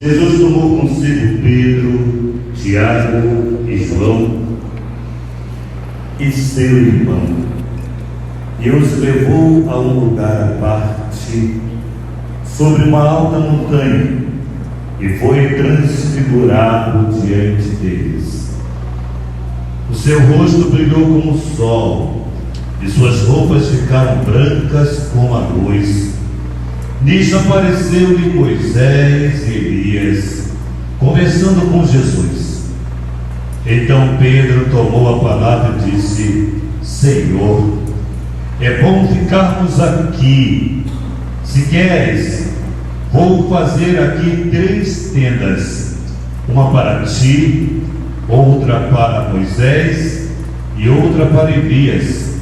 Jesus tomou consigo Pedro, Tiago e João e seu irmão, e os levou a um lugar à parte, sobre uma alta montanha, e foi transfigurado diante deles. O seu rosto brilhou como o sol, e suas roupas ficaram brancas como a luz. Nisso apareceu-lhe Moisés e Elias, conversando com Jesus. Então Pedro tomou a palavra e disse: Senhor, é bom ficarmos aqui. Se queres, vou fazer aqui 3 tendas, uma para ti, outra para Moisés e outra para Elias.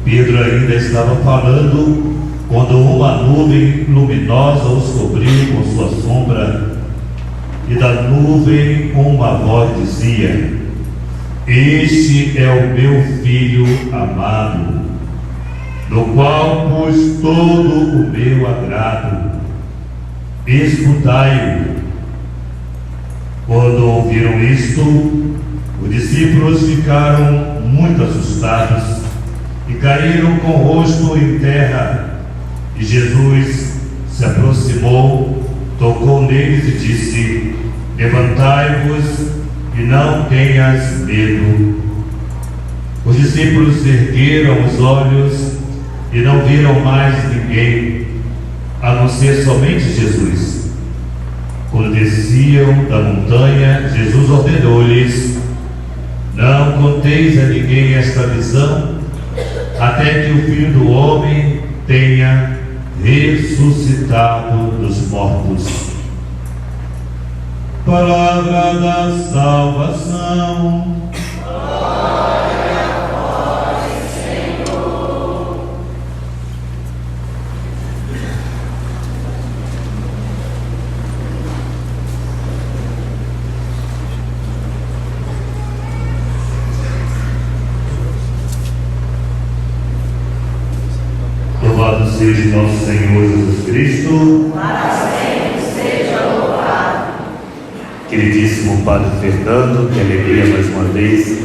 Pedro ainda estava falando quando uma nuvem luminosa os cobriu com sua sombra, e da nuvem uma voz dizia: Este é o meu Filho amado, no qual pus todo o meu agrado. Escutai-o. Quando ouviram isto, os discípulos ficaram muito assustados e caíram com o rosto em terra. E Jesus se aproximou, tocou neles e disse: Levantai-vos e não tenhas medo. Os discípulos ergueram os olhos e não viram mais ninguém, a não ser somente Jesus. Quando desciam da montanha, Jesus ordenou-lhes: Não conteis a ninguém esta visão, até que o Filho do Homem tenha ressuscitado dos mortos. Palavra da salvação. Glória a vós, Senhor. Louvado seja nosso Senhor Jesus Cristo. Para sempre seja louvado. Queridíssimo Padre Fernando, que alegria mais uma vez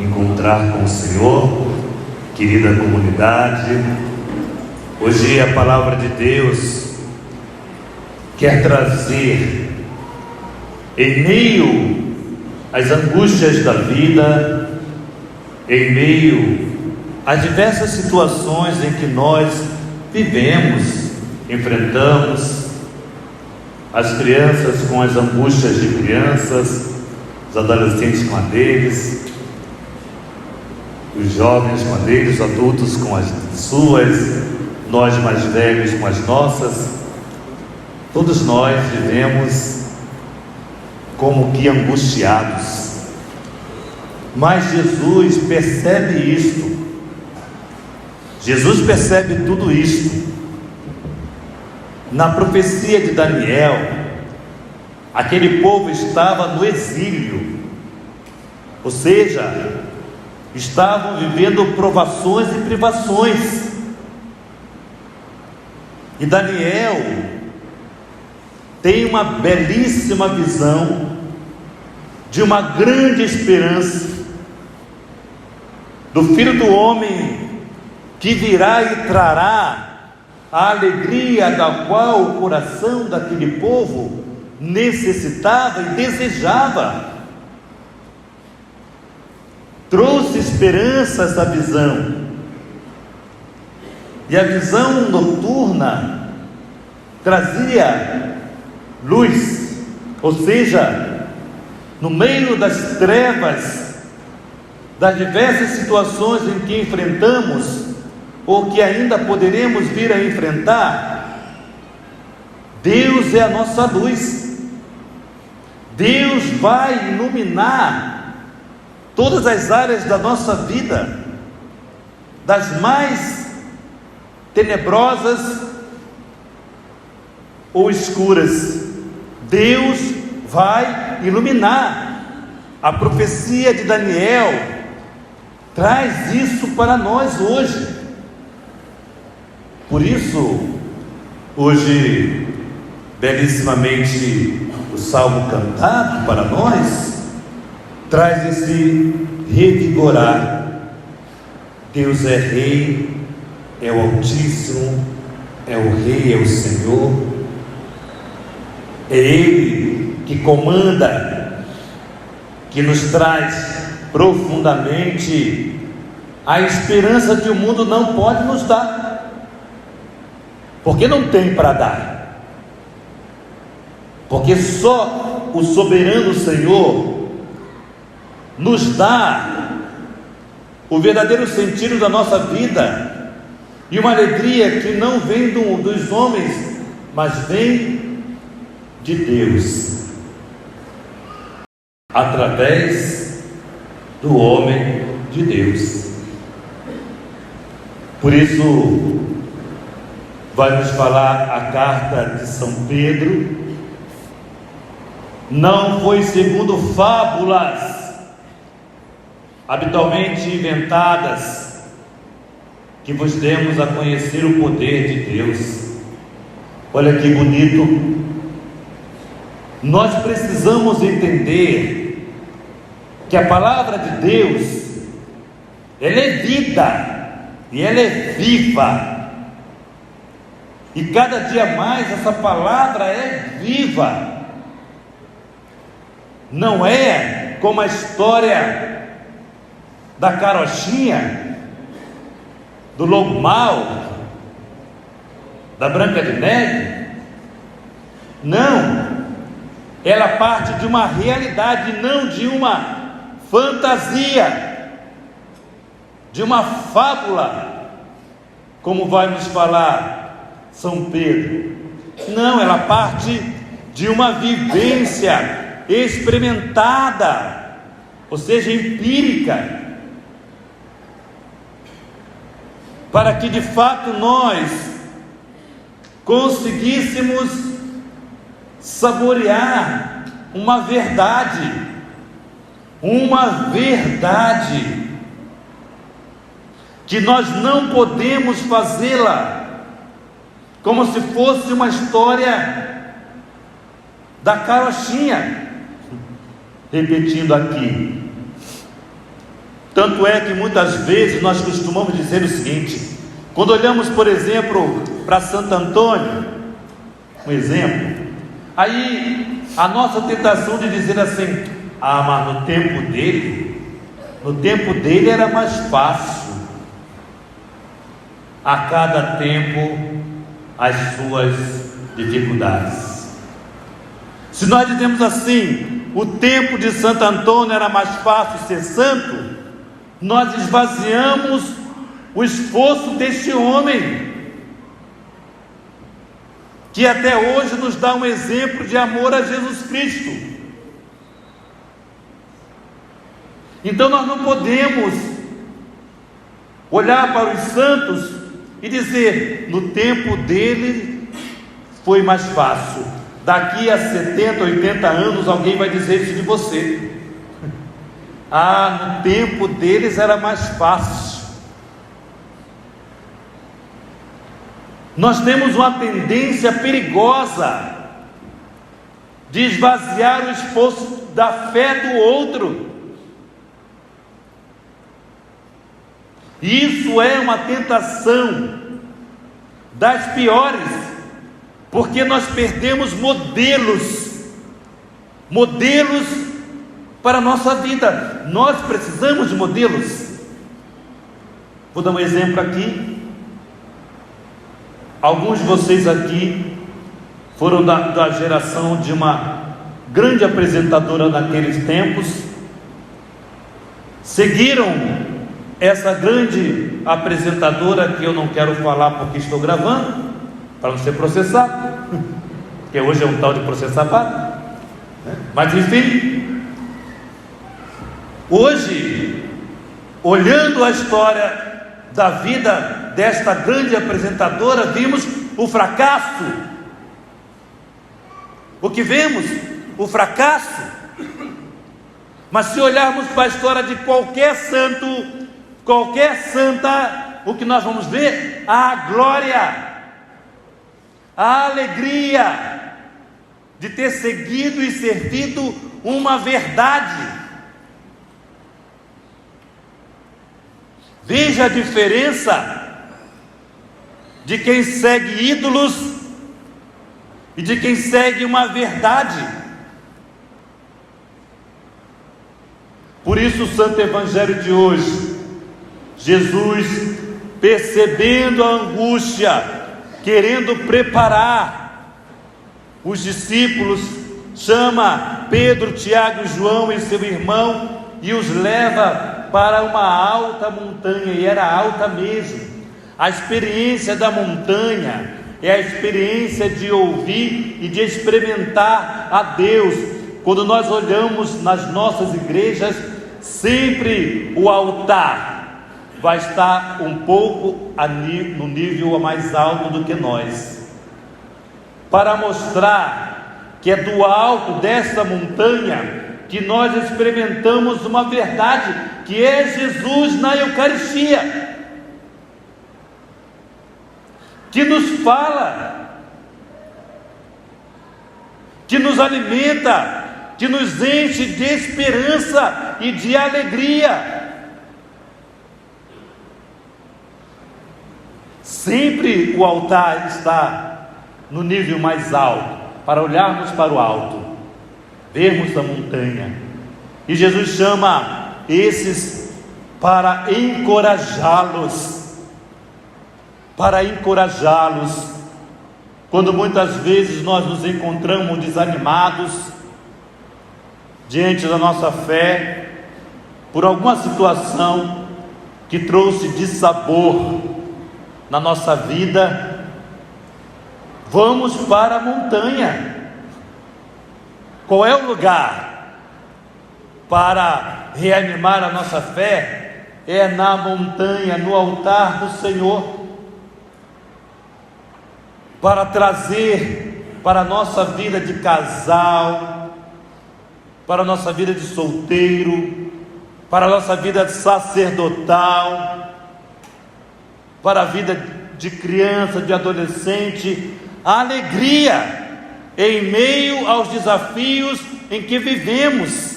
encontrar com o Senhor, querida comunidade. Hoje a palavra de Deus quer trazer, em meio às angústias da vida, em meio às diversas situações em que nós vivemos, enfrentamos, as crianças com as angústias de crianças, os adolescentes com a deles, os jovens com a deles, os adultos com as suas, nós mais velhos com as nossas. Todos nós vivemos como que angustiados, mas Jesus percebe isto. Jesus percebe tudo isto. Na profecia de Daniel, aquele povo estava no exílio, ou seja, estavam vivendo provações e privações. E Daniel tem uma belíssima visão de uma grande esperança do Filho do Homem, que virá e trará a alegria da qual o coração daquele povo necessitava e desejava. Trouxe esperança essa visão. E a visão noturna trazia luz, ou seja, no meio das trevas, das diversas situações em que enfrentamos, ou que ainda poderemos vir a enfrentar, Deus é a nossa luz. Deus vai iluminar todas as áreas da nossa vida, das mais tenebrosas ou escuras. Deus vai iluminar. A profecia de Daniel traz isso para nós hoje. Por isso, hoje belíssimamente o salmo cantado para nós, traz esse revigorar. Deus é Rei, é o Altíssimo, é o Rei, é o Senhor, é Ele que comanda, que nos traz profundamente a esperança que o mundo não pode nos dar, porque não tem para dar, porque só o soberano Senhor nos dá o verdadeiro sentido da nossa vida e uma alegria que não vem dos homens, mas vem de Deus, através do homem de Deus. Por isso, vai nos falar a carta de São Pedro. Não foi segundo fábulas habitualmente inventadas que vos demos a conhecer o poder de Deus. Olha que bonito. Nós precisamos entender que a palavra de Deus, ela é vida e ela é viva, e cada dia mais essa palavra é viva. Não é como a história da carochinha, do lobo mau, da Branca de Neve. Não, ela parte de uma realidade, não de uma fantasia, de uma fábula, como vai nos falar São Pedro. Não, ela parte de uma vivência experimentada, ou seja, empírica, para que de fato nós conseguíssemos saborear uma verdade que nós não podemos fazê-la como se fosse uma história da carochinha, repetindo aqui. Tanto é que muitas vezes nós costumamos dizer o seguinte, quando olhamos, por exemplo, para Santo Antônio, um exemplo, aí a nossa tentação de dizer assim: ah, mas no tempo dele era mais fácil. A cada tempo as suas dificuldades. Se nós dizemos assim, o tempo de Santo Antônio era mais fácil ser santo, nós esvaziamos o esforço deste homem, que até hoje nos dá um exemplo de amor a Jesus Cristo. Então nós não podemos olhar para os santos e dizer, no tempo dele foi mais fácil. Daqui a 70, 80 anos alguém vai dizer isso de você. Ah, no tempo deles era mais fácil. Nós temos uma tendência perigosa de esvaziar o esforço da fé do outro. Isso é uma tentação das piores, porque nós perdemos modelos para a nossa vida. Nós precisamos de modelos. Vou dar um exemplo aqui. Alguns de vocês aqui foram da geração de uma grande apresentadora naqueles tempos, seguiram essa grande apresentadora, que eu não quero falar porque estou gravando, para não ser processado, porque hoje é um tal de processar padre, né? Mas enfim, hoje, olhando a história da vida desta grande apresentadora, vimos o fracasso. O que vemos? O fracasso. Mas se olharmos para a história de qualquer santo, qualquer santa, o que nós vamos ver? A glória, a alegria, de ter seguido e servido uma verdade. Veja a diferença de quem segue ídolos e de quem segue uma verdade. Por isso o Santo Evangelho de hoje, Jesus, percebendo a angústia, querendo preparar os discípulos, chama Pedro, Tiago e João e seu irmão e os leva para uma alta montanha, e era alta mesmo. A experiência da montanha é a experiência de ouvir e de experimentar a Deus. Quando nós olhamos nas nossas igrejas, sempre o altar vai estar um pouco no nível mais alto do que nós, para mostrar que é do alto dessa montanha que nós experimentamos uma verdade, que é Jesus na Eucaristia, que nos fala, que nos alimenta, que nos enche de esperança e de alegria. Sempre o altar está no nível mais alto, para olharmos para o alto, vermos a montanha. E Jesus chama esses para encorajá-los, quando muitas vezes nós nos encontramos desanimados diante da nossa fé, por alguma situação que trouxe dissabor na nossa vida. Vamos para a montanha. Qual é o lugar para reanimar a nossa fé? É na montanha, no altar do Senhor, para trazer para a nossa vida de casal, para a nossa vida de solteiro, para a nossa vida sacerdotal, para a vida de criança, de adolescente, a alegria em meio aos desafios em que vivemos.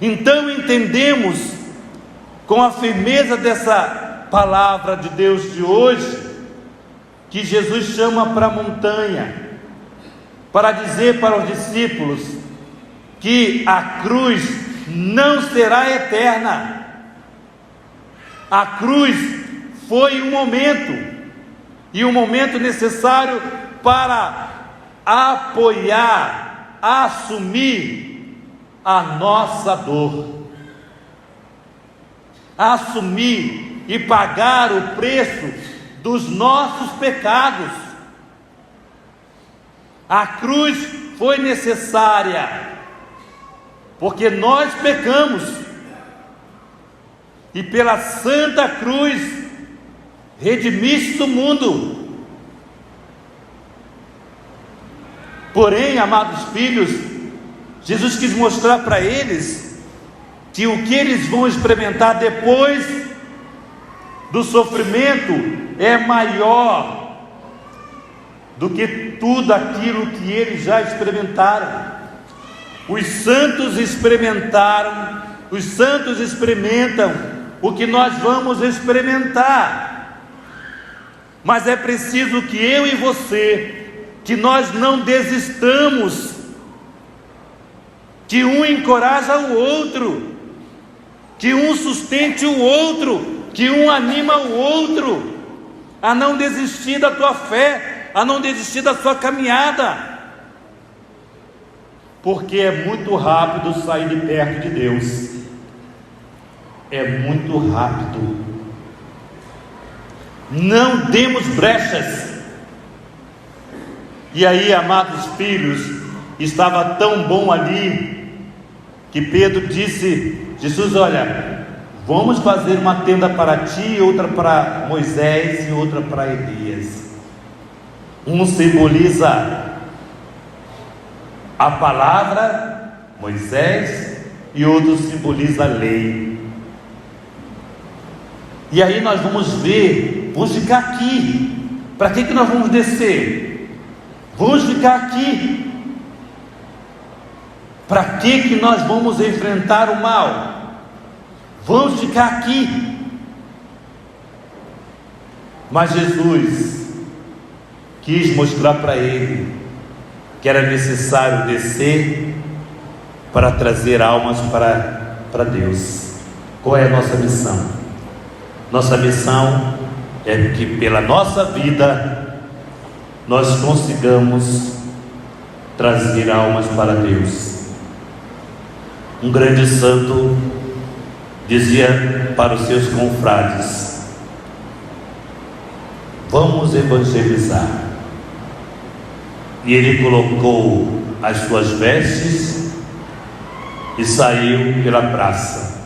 Então entendemos, com a firmeza dessa palavra de Deus de hoje, que Jesus chama para a montanha, para dizer para os discípulos que a cruz não será eterna. A cruz foi um momento, e um momento necessário para apoiar, assumir a nossa dor, assumir e pagar o preço dos nossos pecados. A cruz foi necessária, porque nós pecamos, e pela Santa Cruz redimiste o mundo. Porém, amados filhos, Jesus quis mostrar para eles que o que eles vão experimentar depois do sofrimento é maior do que tudo aquilo que eles já experimentaram. Os santos experimentaram, os santos experimentam o que nós vamos experimentar, mas é preciso que eu e você, que nós não desistamos, que um encoraja o outro, que um sustente o outro, que um anima o outro a não desistir da tua fé, a não desistir da sua caminhada, porque é muito rápido sair de perto de Deus, é muito rápido. Não demos brechas. E aí, amados filhos, estava tão bom ali, que Pedro disse: Jesus, olha, vamos fazer uma tenda para ti, outra para Moisés e outra para Elias. Um simboliza a palavra, Moisés, e outro simboliza a lei. E aí nós vamos ver, vamos ficar aqui. Para que nós vamos descer? Vamos ficar aqui. Para que nós vamos enfrentar o mal? Vamos ficar aqui. Mas Jesus quis mostrar para ele que era necessário descer para trazer almas para Deus. Qual é a nossa missão? Nossa missão é que pela nossa vida nós consigamos trazer almas para Deus. Um grande santo dizia para os seus confrades: vamos evangelizar. E ele colocou as suas vestes e saiu pela praça,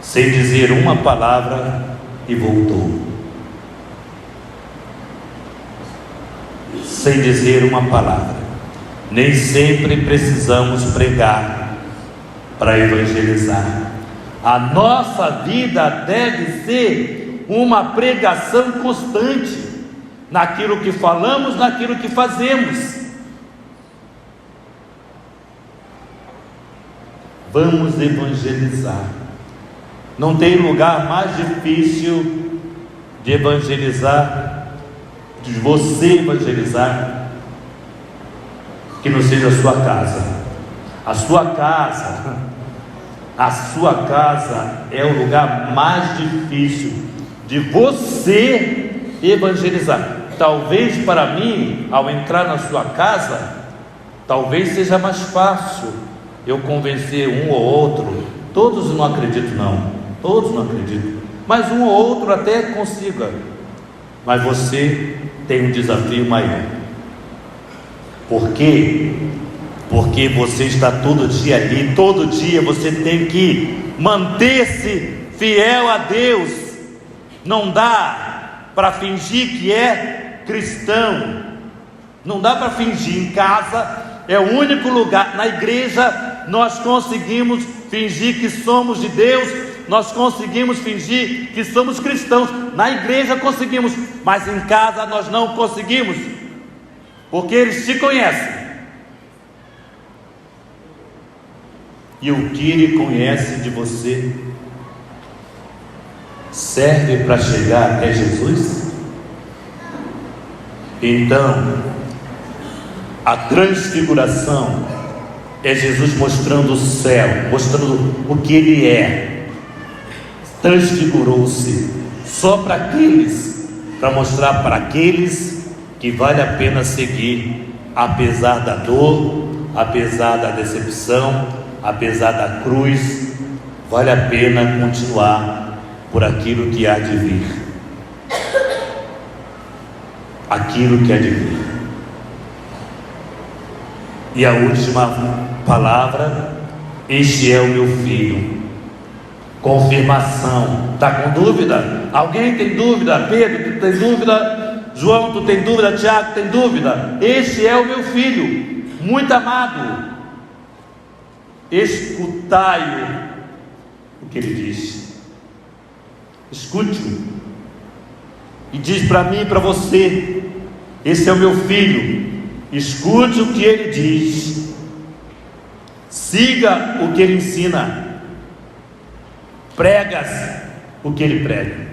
sem dizer uma palavra, e voltou. Sem dizer uma palavra. Nem sempre precisamos pregar para evangelizar. A nossa vida deve ser uma pregação constante, naquilo que falamos, naquilo que fazemos. Vamos evangelizar. Não tem lugar mais difícil de evangelizar, de você evangelizar, que não seja a sua casa. A sua casa é o lugar mais difícil de você evangelizar. Talvez para mim, ao entrar na sua casa, talvez seja mais fácil eu convencer um ou outro. Todos não acreditam, não. Todos não acreditam. Mas um ou outro até consiga. Mas você tem um desafio maior. Por quê? Porque você está todo dia ali, todo dia você tem que manter-se fiel a Deus. Não dá para fingir que é cristão, não dá para fingir. Em casa é o único lugar. Na igreja nós conseguimos fingir que somos de Deus, nós conseguimos fingir que somos cristãos. Na igreja conseguimos, mas em casa nós não conseguimos, porque eles te conhecem. E o que ele conhece de você serve para chegar até Jesus? Então, a transfiguração é Jesus mostrando o céu, mostrando o que ele é. Transfigurou-se só para aqueles, para mostrar para aqueles que vale a pena seguir, apesar da dor, apesar da decepção, apesar da cruz, vale a pena continuar por aquilo que há de vir. Aquilo que há de vir. E a última palavra: este é o meu filho. Confirmação. Está com dúvida? Alguém tem dúvida? Pedro, tu tem dúvida? João, tu tem dúvida? Tiago, tem dúvida? Este é o meu filho, muito amado. Escutai-o, o que ele diz. Escute-o. E diz para mim e para você: esse é o meu filho. Escute o que ele diz. Siga o que ele ensina. Pregas o que ele prega.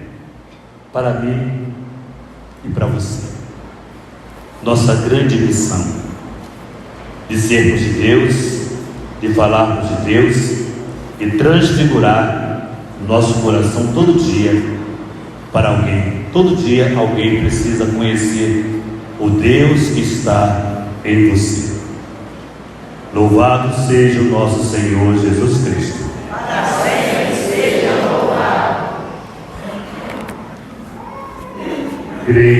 Para mim e para você. Nossa grande missão de sermos de Deus, de falarmos de Deus e transfigurar nosso coração todo dia para alguém. Todo dia alguém precisa conhecer o Deus que está em você. Louvado seja o nosso Senhor Jesus Cristo. Para sempre seja louvado. Creio